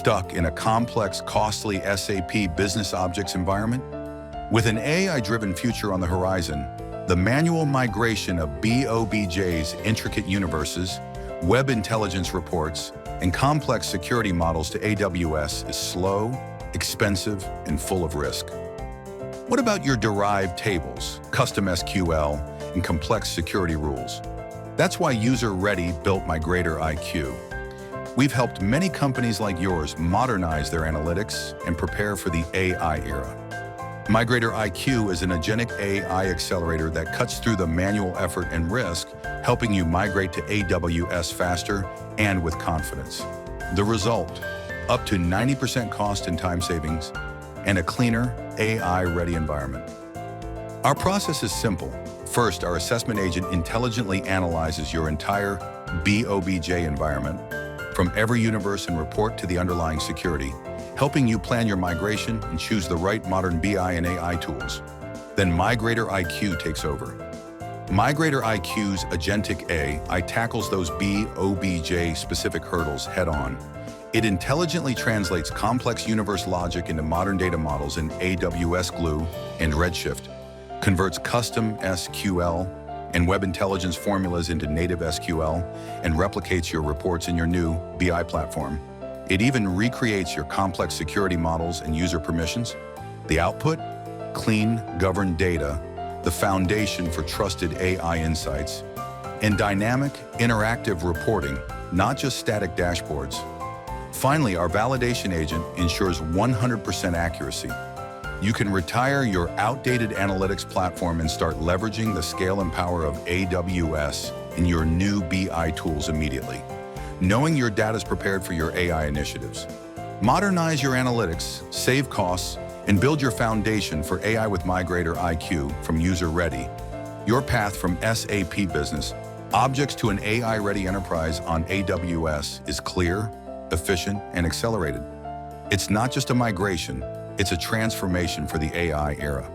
stuck in a complex, costly SAP BusinessObjects environment? With an AI-driven future on the horizon, the manual migration of BOBJ's intricate universes, web intelligence reports, and complex security models to AWS is slow, expensive, and full of risk. What about your derived tables, custom SQL, and complex security rules? That's why USEReady built MigratorIQ. We've helped many companies like yours modernize their analytics and prepare for the AI era. MigratorIQ is an agentic AI accelerator that cuts through the manual effort and risk, helping you migrate to AWS faster and with confidence. The result, up to 90% cost and time savings, and a cleaner, AI-ready environment. Our process is simple. First, our assessment agent intelligently analyzes your entire BOBJ environment, from every universe and report to the underlying security, helping you plan your migration and choose the right modern BI and AI tools. Then MigratorIQ takes over. MigratorIQ's Agentic AI tackles those BOBJ-specific hurdles head-on. It intelligently translates complex universe logic into modern data models in AWS Glue and Redshift, converts custom SQL and web intelligence formulas into native SQL, and replicates your reports in your new BI platform. It even recreates your complex security models and user permissions. The output? Clean, governed data, the foundation for trusted AI insights, and dynamic, interactive reporting, not just static dashboards. Finally, our validation agent ensures 100% accuracy. You can retire your outdated analytics platform and start leveraging the scale and power of AWS in your new BI tools immediately, knowing your data is prepared for your AI initiatives. Modernize your analytics, save costs, and build your foundation for AI with MigratorIQ from USEReady. Your path from SAP Business Objects to an AI-ready enterprise on AWS is clear, efficient, and accelerated. It's not just a migration, it's a transformation for the AI era.